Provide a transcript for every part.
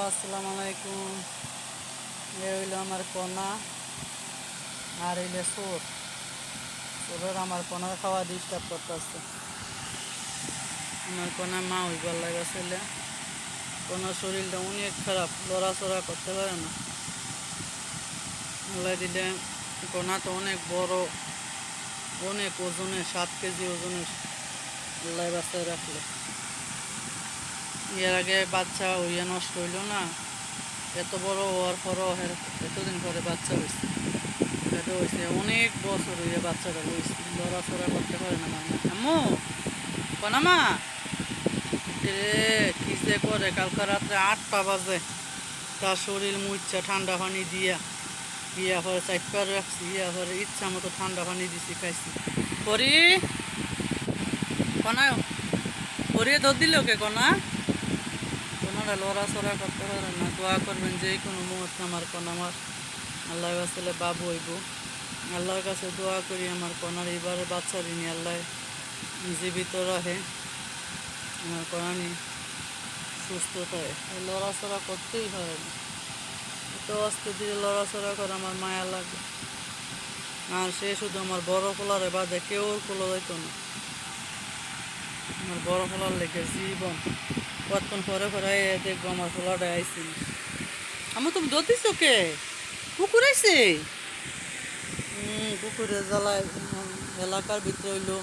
আসসালামু আলাইকুম। এ হইল আমার কন্যা আর হইলে সোর সোরের আমার কন্যার খাওয়া ডিস্টার্ব করতেছে। আমার কন্যা মা হইবার লাগাছিলে। কন্যার শরীরটা অনেক খারাপ, লড়াচড়া করতে পারে না। আল্লাহ দিলে কন্যা তো অনেক বড়, অনেক ওজনের, 7 কেজি ওজনের। আল্লাহ বাচ্চায় রাখলে। এর আগে বাচ্চা হইয়া নষ্ট হইল না, এত বড় হওয়ার পরও এতদিন পরে বাচ্চা হয়েছে। এটা হয়েছে অনেক বছর হইয়া বাচ্চাটা হয়েছে, লড়াচড়া করতে পারে না। মানে আম্মু কনামা কি যে করে, কালকে রাত্রে 8টা বাজে তার শরীর মুচ্ছা ঠান্ডা পানি দিয়া গিয়া পরে চাইপার রাখছি, গিয়া পরে ইচ্ছা মতো ঠান্ডা পানি দিছি, খাইছি। পরি কনা পরিয়ে দুধ দিল কে কনা? কোনারা লড়াচড়া করতে পারে না। দোয়া করবেন যে কোনো মুহূর্তে আমার কনা আমার আল্লাহ আসলে বাবু হইব। আল্লাহর কাছে দোয়া করি আমার কনার এবারে বাচ্চা ঋণী আল্লাহ জীবিত রাখে, আমার কনানি সুস্থ থাকে। লড়াচড়া করতেই হয় না, এত আস্তে ধীরে লড়াচড়া করে আমার মায়া লাগে। আর সে শুধু আমার বড় পোলারে বাদে কেউ কোলো যাইতো না। আমার বড় পোলার লেগে জীবন। কতক্ষণ পরে পরে দেখবো আমার পোলাটা আইসি। আমার তুমি দুধ দিছো কে? কুকুর আইছে? পুকুরে জ্বালায় এলাকার ভিতরে হইলো।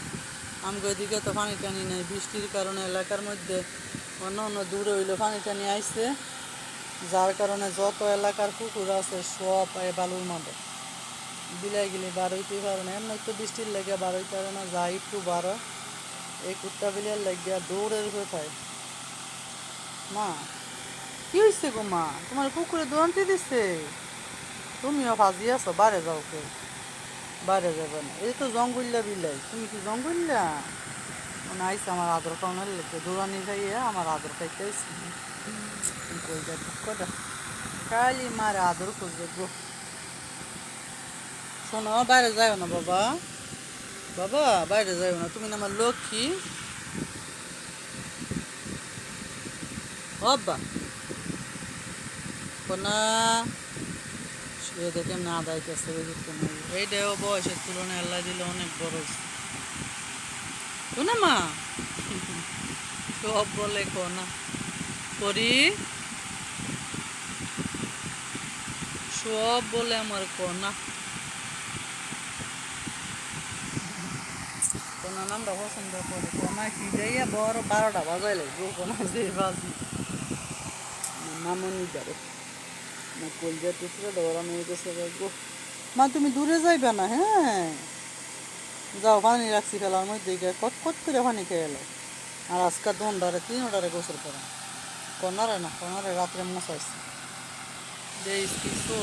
আমগো এদিকে তো পানি টানি নেই, বৃষ্টির কারণে এলাকার মধ্যে অন্য অন্য দূরে হইলো পানি টানি আইছে, যার কারণে যত এলাকার পুকুর আছে সব বালুর মাঠে বিলাই গেলে বার হইতে পারে না। এমন তো বৃষ্টির লেগে বার হইতে পারে না, যা একটু বারো এই কুত্তা বিলিয়ার লেগে দৌড়ের কোথায়। মা কি হয়েছে গো? মা তোমার পুকুরে দৌড়ান্তি দিছে? তুমিও ফাজি আছো, বারে যাও কেউ, বাইরে যাবে না। এই তো জঙ্গল্লা বিলাই, তুমি কি জঙ্গল্লা? মানে আইসে আমার আদর খাওয়ানোর লেগে, দৌড়ানি খাইয়ে আমার আদর খাইতে আইসি। কটা খালি মারে আদর করবে গো। শোনো, বাইরে যাও না বাবা, বাবা বাইরে যাও না, তুমি না আমার লক্ষ্মী। বাবা কোনা শুয়ে দেখে না দাইতেছে, এইটাও বয়সের তুলনায় আল্লাহ দিলে অনেক বড় শোনা মা। সব বলে কোনা করি, সব বলে আমার কোনা। কোনা নামটা পছন্দ করে, কোনা কি যাইয়া বড় 12টা বাজাই লাগবে কোনা যে বাজি মামনি যাবে না। কলজা টুকরে দৌড়ানো হইতেছে গো। মা তুমি দূরে যাইবে না, হ্যাঁ যাও, পানি রাখছি ফেলার মধ্যে কট কট করে পানি খেয়ে এলো। আর আজকাল 3টারে গোসল করা কনারে না, কনারে রাত্রে মশাইছে দেশ কিছু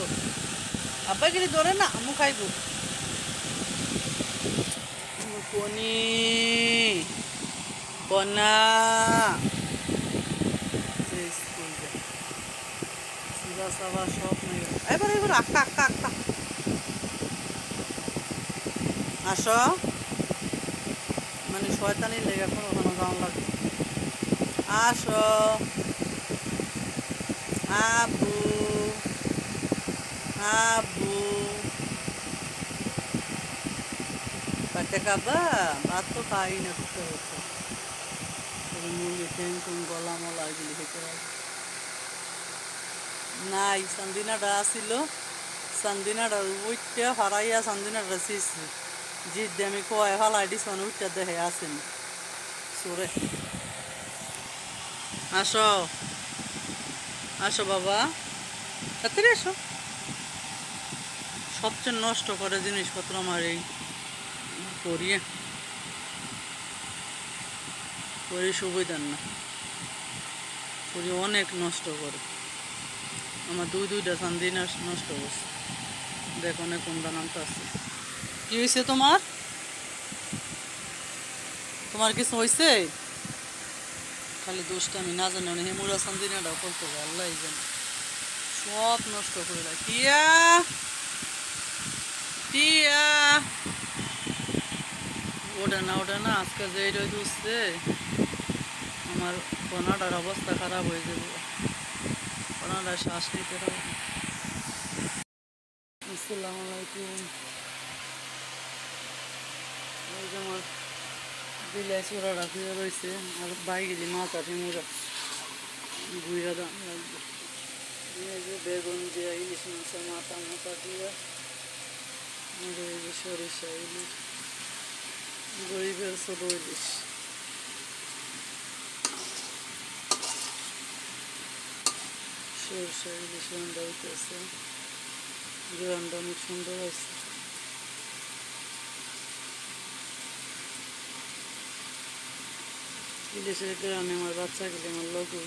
আব্বা গিরি ধরে না, আমু খাইব কনি কনা সিবা সাবা সব নেই। এবার এবার আক্কা আক্কা আক্কা আসো, মানে শয়তানির লেগে কোনো কোনো যাওয়ান লাগবে। আসো আবু আবু কাটে খাবা? ভাত তো খাই না, করতে হচ্ছে মুরগি ঠ্যাং টুং গলা মলা এগুলি খেতে হবে। নাই সান্দিনাটা আসিল, সান্দিনাটা উঠতে ফারাইয়া সান্দিনাটা শিশি জিদ দিয়ে আমি কয় ফালাই দিস, উঠতে দেখে আসেনি সুরে। আসো আসো বাবা, তাড়াতাড়ি আসো। সবচেয়ে নষ্ট করে জিনিসপত্র আমার এই পরিয়ে পরি সুবিধার না, পরি অনেক নষ্ট করে। আমার দুইটা সান্দিনা নষ্ট করছে। দেখো অনেক কোনটা নামটা আছে। কি হয়েছে তোমার? তোমার কিছু হয়েছে? খালি দোষটা আমি না জানি, মানে হেমুরা সান্দিনাটাও করতে হবে, আল্লাহ জানে। সব নষ্ট করে দেয়। টিয়া টিয়া ওঠে না আজকে যে রোদ উঠছে, আমার কনাটার অবস্থা খারাপ হয়ে যাবে। আপনারা শ্বাস নিতে পারবেন। আসসালামু আলাইকুম। এই যে আমার বিলাই চোরা রাখিয়া রয়েছে আর বাইরে মাথা ঠেঙুরা ঘুরা দাম লাগবে। এই যে বেগুন দিয়া ইলিশ মাছের মাথা মাথা দিয়া আর এই যে সরিষা ইলিশ, গরিবের ছোট ইলিশ। সরিষা ইলিশ রান্না হইতেছে, গ্রানটা অনেক সুন্দর আছে। ইলিশের গ্রানে আমার বাচ্চা গেলে আমার লগু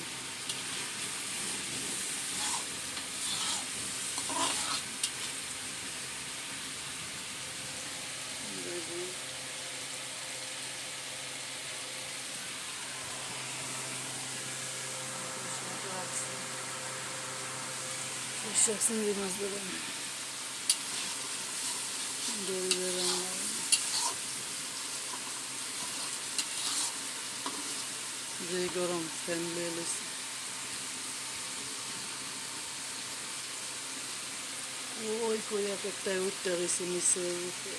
চিংড়ি মাছ দেবেন গরিবের রান্না। যে গরম ফ্যান লিয়ে লইছে, ওই কই এক একটাই উঠতে রয়েছে নিচে উঠে।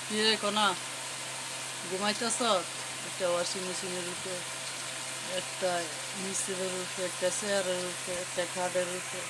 কি রে কনা ঘুমাইতেছ? একটা ওয়াশিং মেশিনের উপরে, একটা মিস্ত্রির উপরে, একটা চেয়ারের উপরে, একটা খাটের উপরে।